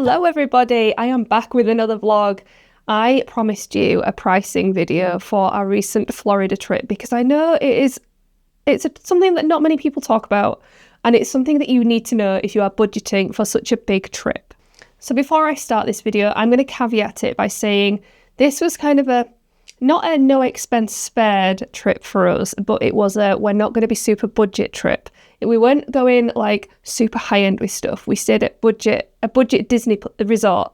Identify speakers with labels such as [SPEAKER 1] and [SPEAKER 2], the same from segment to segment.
[SPEAKER 1] Hello everybody, I am back with another vlog. I promised you a pricing video for our recent Florida trip because I know it's something that not many people talk about, and it's something that you need to know if you are budgeting for such a big trip. So before I start this video, I'm going to caveat it by saying this was kind of not a no expense spared trip for us, but it was we're not going to be super budget trip. We weren't going like super high end with stuff. We stayed at a budget Disney resort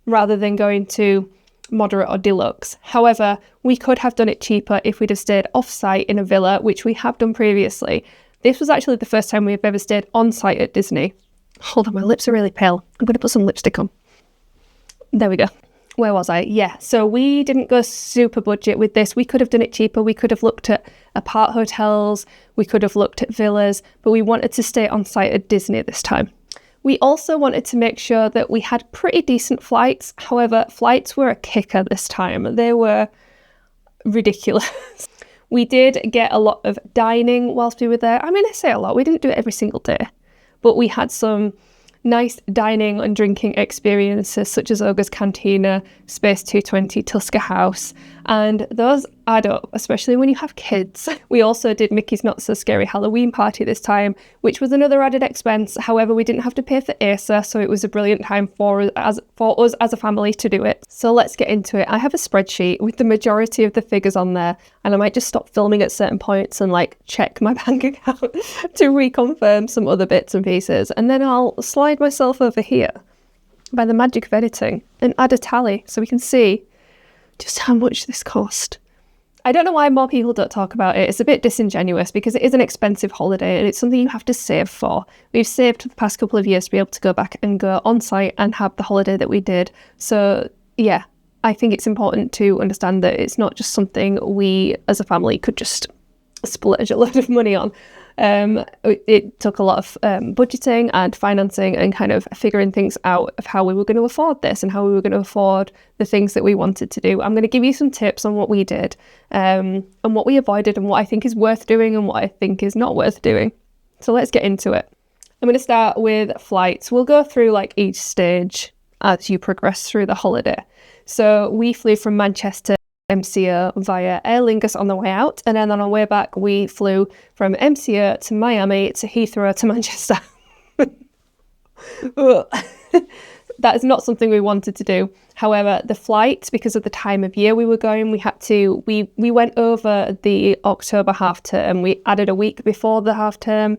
[SPEAKER 1] rather than going to moderate or deluxe. However, we could have done it cheaper if we'd have stayed off-site in a villa, which we have done previously. This was actually the first time we've ever stayed on-site at Disney. Hold on, my lips are really pale. I'm going to put some lipstick on. There we go. Where was I? Yeah, so we didn't go super budget with this. We could have done it cheaper. We could have looked at apart hotels. We could have looked at villas, but we wanted to stay on site at Disney this time. We also wanted to make sure that we had pretty decent flights. However, flights were a kicker this time. They were ridiculous. We did get a lot of dining whilst we were there. I mean, I say a lot. We didn't do it every single day, but we had some nice dining and drinking experiences such as Ogre's Cantina, Space 220, Tusker House, and those add up, especially when you have kids. We also did Mickey's Not So Scary Halloween Party this time, which was another added expense. However, we didn't have to pay for ASA, so it was a brilliant time for us as a family to do it. So let's get into it. I have a spreadsheet with the majority of the figures on there, and I might just stop filming at certain points and like check my bank account to reconfirm some other bits and pieces, and then I'll slide myself over here by the magic of editing and add a tally so we can see just how much this cost. I don't know why more people don't talk about it. It's a bit disingenuous because it is an expensive holiday and it's something you have to save for. We've saved for the past couple of years to be able to go back and go on site and have the holiday that we did. So yeah, I think it's important to understand that it's not just something we as a family could just splurge a lot of money on. It took a lot of budgeting and financing and kind of figuring things out of how we were going to afford this and how we were going to afford the things that we wanted to do. I'm going to give you some tips on what we did and what we avoided and what I think is worth doing and what I think is not worth doing. So let's get into it. I'm going to start with flights. We'll go through like each stage as you progress through the holiday. So we flew from Manchester MCO via Aer Lingus on the way out, and then on our way back we flew from MCO to Miami to Heathrow to Manchester. That is not something we wanted to do. However, the flights, because of the time of year we were going, we went over the October half term. We added a week before the half term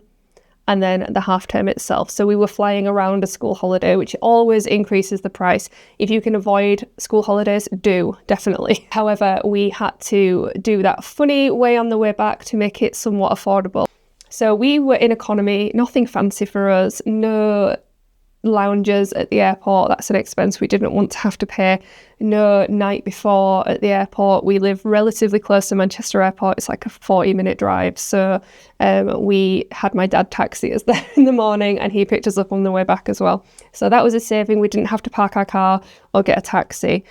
[SPEAKER 1] and then the half term itself. So we were flying around a school holiday, which always increases the price. If you can avoid school holidays, do, definitely. However, we had to do that funny way on the way back to make it somewhat affordable. So we were in economy, nothing fancy for us, no lounges at the airport. That's an expense we didn't want to have to pay. No night before at the airport. We live relatively close to Manchester Airport. It's like a 40-minute drive. So we had my dad taxi us there in the morning and he picked us up on the way back as well. So that was a saving. We didn't have to park our car or get a taxi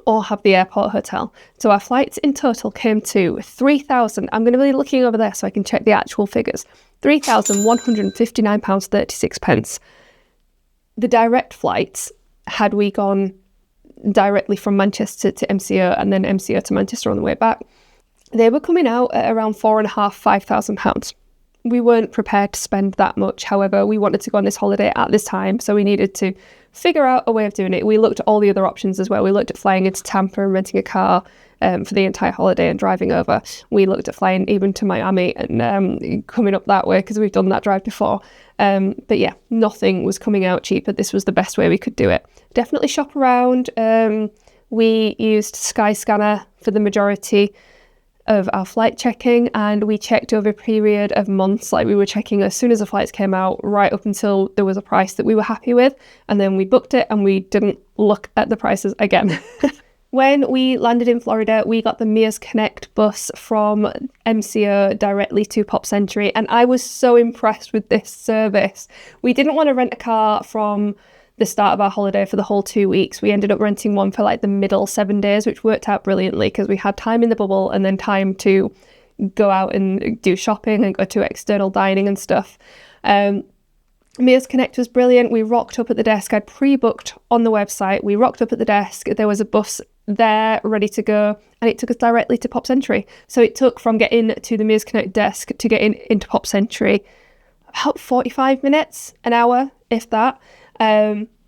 [SPEAKER 1] or have the airport hotel. So our flights in total came to 3,000. I'm going to be looking over there so I can check the actual figures. £3,159.36. The direct flights, had we gone directly from Manchester to MCO and then MCO to Manchester on the way back, they were coming out at around £4,500–5,000. We weren't prepared to spend that much. However, we wanted to go on this holiday at this time, so we needed to figure out a way of doing it. We looked at all the other options as well. We looked at flying into Tampa and renting a car for the entire holiday and driving over. We looked at flying even to Miami and coming up that way because we've done that drive before. But yeah, nothing was coming out cheaper. This was the best way we could do it. Definitely shop around. We used Skyscanner for the majority of our flight checking, and we checked over a period of months. Like we were checking as soon as the flights came out right up until there was a price that we were happy with, and then we booked it and we didn't look at the prices again. When we landed in Florida, we got the Mears Connect bus from MCO directly to Pop Century, and I was so impressed with this service. We didn't want to rent a car from the start of our holiday for the whole 2 weeks. We ended up renting one for like the middle 7 days, which worked out brilliantly because we had time in the bubble and then time to go out and do shopping and go to external dining and stuff. Mears Connect was brilliant. We rocked up at the desk. I'd pre-booked on the website. We rocked up at the desk. There was a bus there ready to go, and it took us directly to Pop Century. So it took from getting to the Mears Connect desk to getting into Pop Century about 45 minutes, an hour, if that.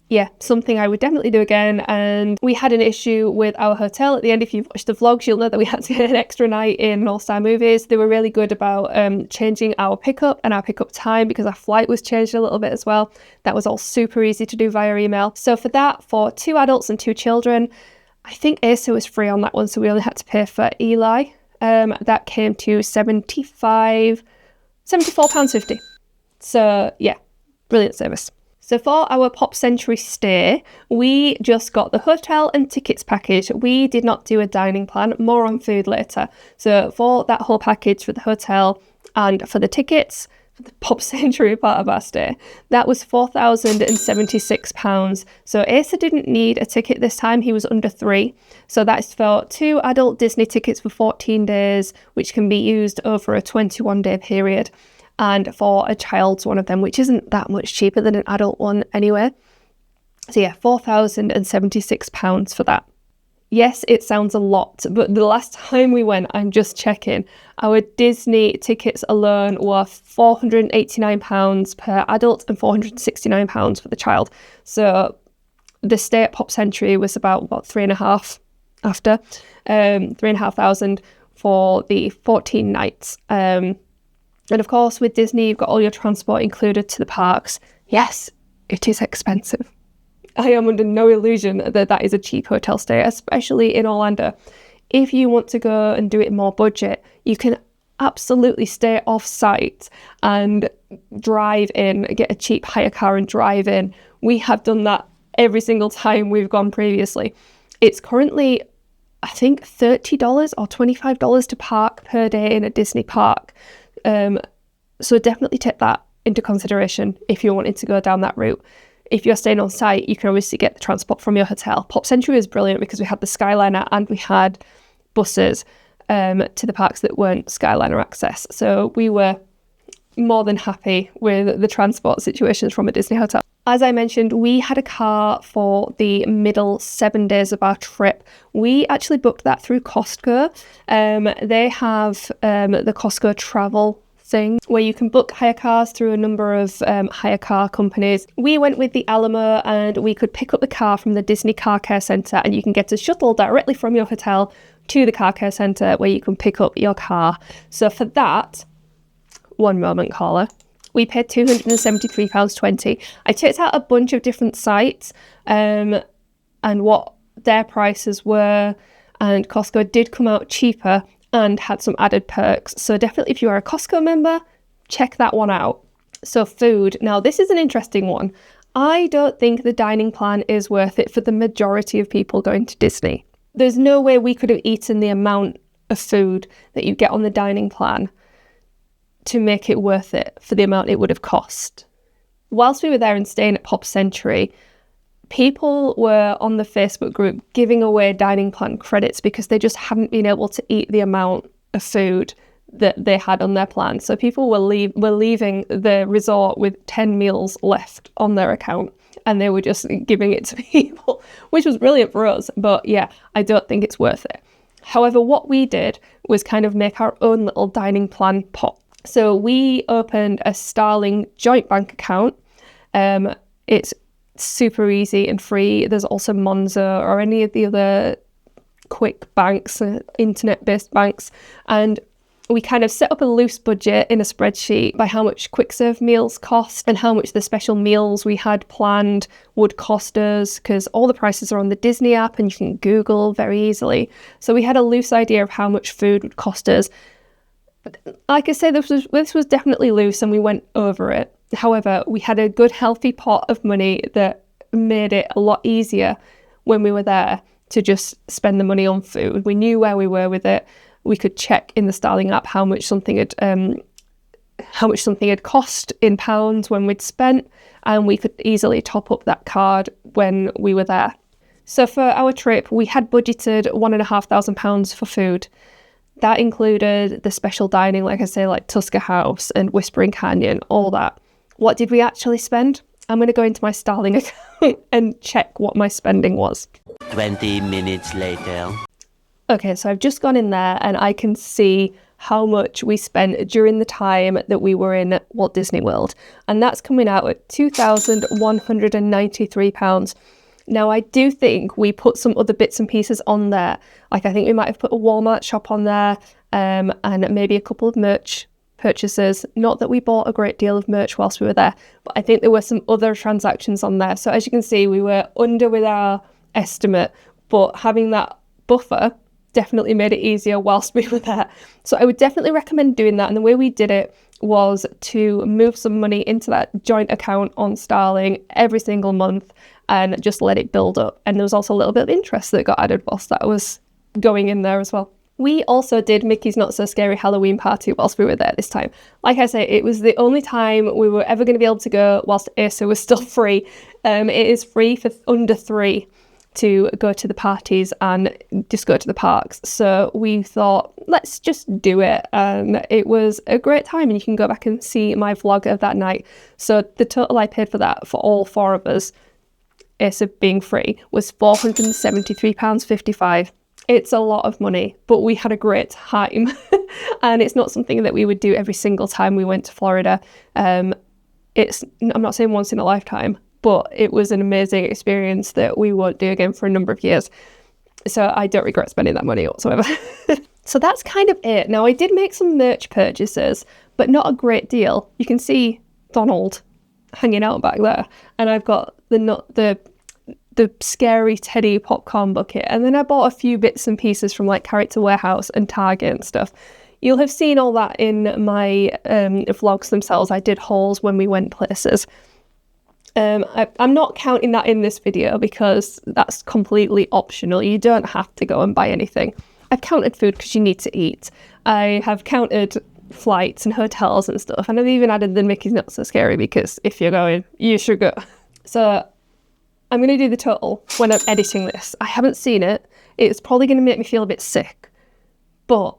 [SPEAKER 1] Yeah, something I would definitely do again. And we had an issue with our hotel at the end. If you've watched the vlogs, you'll know that we had to get an extra night in All-Star Movies. They were really good about changing our pickup and our pickup time, because our flight was changed a little bit as well. That was all super easy to do via email. So for that, for 2 adults and 2 children, I think Asa was free on that one, so we only had to pay for Eli. That came to £74.50. So yeah, brilliant service. So for our Pop Century stay, we just got the hotel and tickets package. We did not do a dining plan, more on food later. So for that whole package for the hotel and for the tickets, for the Pop Century part of our stay, that was £4,076. So Asa didn't need a ticket this time, he was under 3. So that's for 2 adult Disney tickets for 14 days, which can be used over a 21-day period. And for a child's one of them, which isn't that much cheaper than an adult one anyway. So yeah, £4,076 for that. Yes, it sounds a lot, but the last time we went, I'm just checking, our Disney tickets alone were £489 per adult and £469 for the child. So the stay at Pop Century was about, what, 3.5 after, 3,500 for the 14 nights. And of course, with Disney, you've got all your transport included to the parks. Yes, it is expensive. I am under no illusion that that is a cheap hotel stay, especially in Orlando. If you want to go and do it more budget, you can absolutely stay off-site and drive in, get a cheap hire car and drive in. We have done that every single time we've gone previously. It's currently, I think, $30 or $25 to park per day in a Disney park. So definitely take that into consideration if you're wanting to go down that route. If you're staying on site, you can obviously get the transport from your hotel. Pop Century is brilliant because we had the Skyliner and we had buses to the parks that weren't Skyliner access. So we were more than happy with the transport situations from a Disney hotel. As I mentioned, we had a car for the middle 7 days of our trip. We actually booked that through Costco. They have the Costco travel thing where you can book hire cars through a number of hire car companies. We went with the Alamo and we could pick up the car from the Disney Car Care Centre, and you can get a shuttle directly from your hotel to the Car Care Centre where you can pick up your car. So for that, one moment, caller. We paid £273.20. I checked out a bunch of different sites and what their prices were, and Costco did come out cheaper and had some added perks. So definitely if you are a Costco member, check that one out. So food. Now this is an interesting one. I don't think the dining plan is worth it for the majority of people going to Disney. There's no way we could have eaten the amount of food that you get on the dining plan to make it worth it for the amount it would have cost. Whilst we were there and staying at Pop Century, people were on the Facebook group giving away dining plan credits because they just hadn't been able to eat the amount of food that they had on their plan. So people were leaving the resort with 10 meals left on their account, and they were just giving it to people, which was brilliant for us. But yeah, I don't think it's worth it. However, what we did was kind of make our own little dining plan pot. So we opened a Starling joint bank account. It's super easy and free. There's also Monzo or any of the other quick banks, internet-based banks. And we kind of set up a loose budget in a spreadsheet by how much quick serve meals cost and how much the special meals we had planned would cost us, because all the prices are on the Disney app and you can Google very easily. So we had a loose idea of how much food would cost us. Like I say, this was definitely loose and we went over it. However, we had a good healthy pot of money that made it a lot easier when we were there to just spend the money on food. We knew where we were with it. We could check in the Starling app how much something had cost in pounds when we'd spent, and we could easily top up that card when we were there. So for our trip, we had budgeted £1,500 for food. That included the special dining, like I say, like Tusker House and Whispering Canyon, all that. What did we actually spend? I'm going to go into my Starling account and check what my spending was.
[SPEAKER 2] 20 minutes later.
[SPEAKER 1] Okay, so I've just gone in there and I can see how much we spent during the time that we were in Walt Disney World. And that's coming out at £2,193. Now, I do think we put some other bits and pieces on there. Like, I think we might have put a Walmart shop on there, and maybe a couple of merch purchases. Not that we bought a great deal of merch whilst we were there, but I think there were some other transactions on there. So as you can see, we were under with our estimate, but having that buffer definitely made it easier whilst we were there. So I would definitely recommend doing that. And the way we did it was to move some money into that joint account on Starling every single month and just let it build up. And there was also a little bit of interest that got added whilst that was going in there as well. We also did Mickey's Not So Scary Halloween party whilst we were there this time. Like I say, it was the only time we were ever going to be able to go whilst Asa was still free. It is free for under 3 to go to the parties and just go to the parks. So we thought, let's just do it. And it was a great time, and you can go back and see my vlog of that night. So the total I paid for that for all 4 of us, Asa being free, was £473.55. It's a lot of money, but we had a great time. And it's not something that we would do every single time we went to Florida. I'm not saying once in a lifetime, but it was an amazing experience that we won't do again for a number of years. So I don't regret spending that money whatsoever. So that's kind of it. Now, I did make some merch purchases, but not a great deal. You can see Donald hanging out back there. And I've got the scary teddy popcorn bucket. And then I bought a few bits and pieces from like Character Warehouse and Target and stuff. You'll have seen all that in my vlogs themselves. I did hauls when we went places. I'm not counting that in this video because that's completely optional. You don't have to go and buy anything. I've counted food because you need to eat. I have counted flights and hotels and stuff. And I've even added the Mickey's Not So Scary because if you're going, you should go. So I'm going to do the total when I'm editing this. I haven't seen it. It's probably going to make me feel a bit sick. But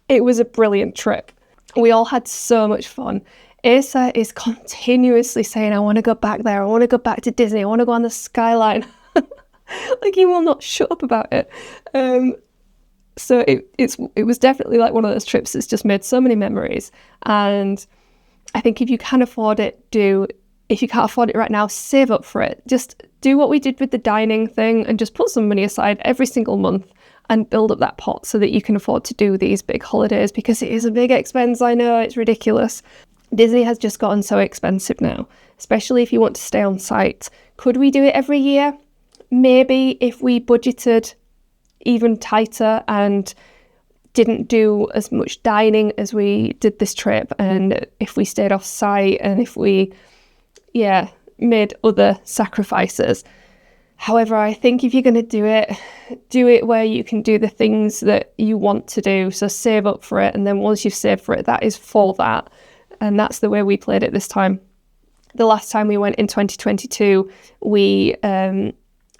[SPEAKER 1] it was a brilliant trip. We all had so much fun. Asa is continuously saying, I want to go back there. I want to go back to Disney. I want to go on the skyline. Like, he will not shut up about it. So it was definitely like one of those trips that's just made so many memories. And I think if you can afford it, do. If you can't afford it right now, save up for it. Just do what we did with the dining thing and just put some money aside every single month and build up that pot so that you can afford to do these big holidays, because it is a big expense. I know, it's ridiculous. Disney has just gotten so expensive now, especially if you want to stay on site. Could we do it every year? Maybe, if we budgeted even tighter and didn't do as much dining as we did this trip, and if we stayed off site, and if we, made other sacrifices. However, I think if you're going to do it where you can do the things that you want to do. So save up for it, and then once you've saved for it, that is for that. And that's the way we played it this time. The last time we went in 2022, we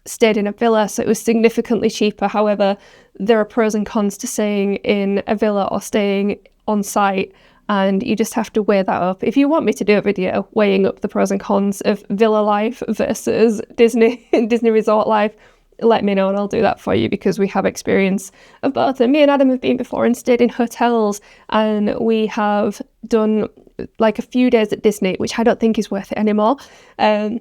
[SPEAKER 1] stayed in a villa, so it was significantly cheaper. However, there are pros and cons to staying in a villa or staying on site, and you just have to weigh that up. If you want me to do a video weighing up the pros and cons of villa life versus Disney resort life, let me know and I'll do that for you, because we have experience of both. And me and Adam have been before and stayed in hotels, and we have done like a few days at Disney, which I don't think is worth it anymore. I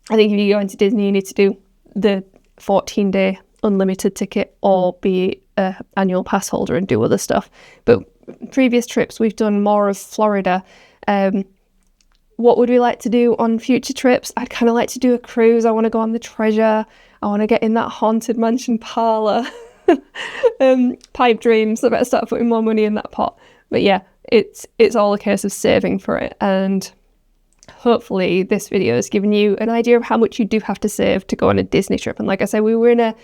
[SPEAKER 1] think if you go into Disney, you need to do the 14-day unlimited ticket or be an annual pass holder and do other stuff. But previous trips, we've done more of Florida. What would we like to do on future trips? I'd kind of like to do a cruise. I want to go on the Treasure. I want to get in that Haunted Mansion parlour. Pipe dreams. I better start putting more money in that pot. But yeah, it's all a case of saving for it. And hopefully this video has given you an idea of how much you do have to save to go on a Disney trip. And like I said, we were in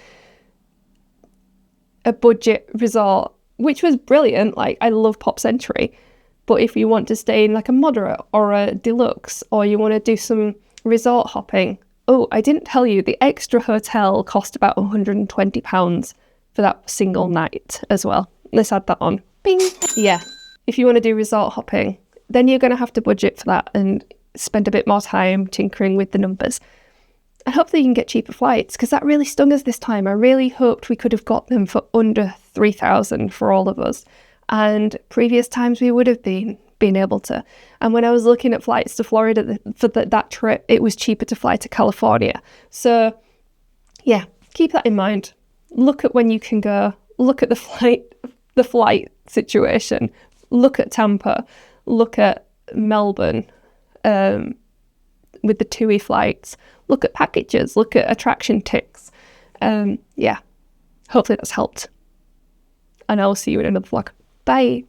[SPEAKER 1] a budget resort, which was brilliant. Like, I love Pop Century. But if you want to stay in like a moderate or a deluxe, or you want to do some resort hopping. Oh, I didn't tell you, the extra hotel cost about £120 for that single night as well. Let's add that on. Bing! Yeah, if you want to do resort hopping, then you're going to have to budget for that and spend a bit more time tinkering with the numbers. And hopefully you can get cheaper flights, because that really stung us this time. I really hoped we could have got them for under 3,000 for all of us. And previous times we would have been able to. And when I was looking at flights to Florida for that trip, it was cheaper to fly to California. So yeah, keep that in mind. Look at when you can go. Look at the flight situation. Look at Tampa. Look at Melbourne with the TUI flights. Look at packages. Look at attraction ticks. Yeah, hopefully that's helped. And I will see you in another vlog. Bye.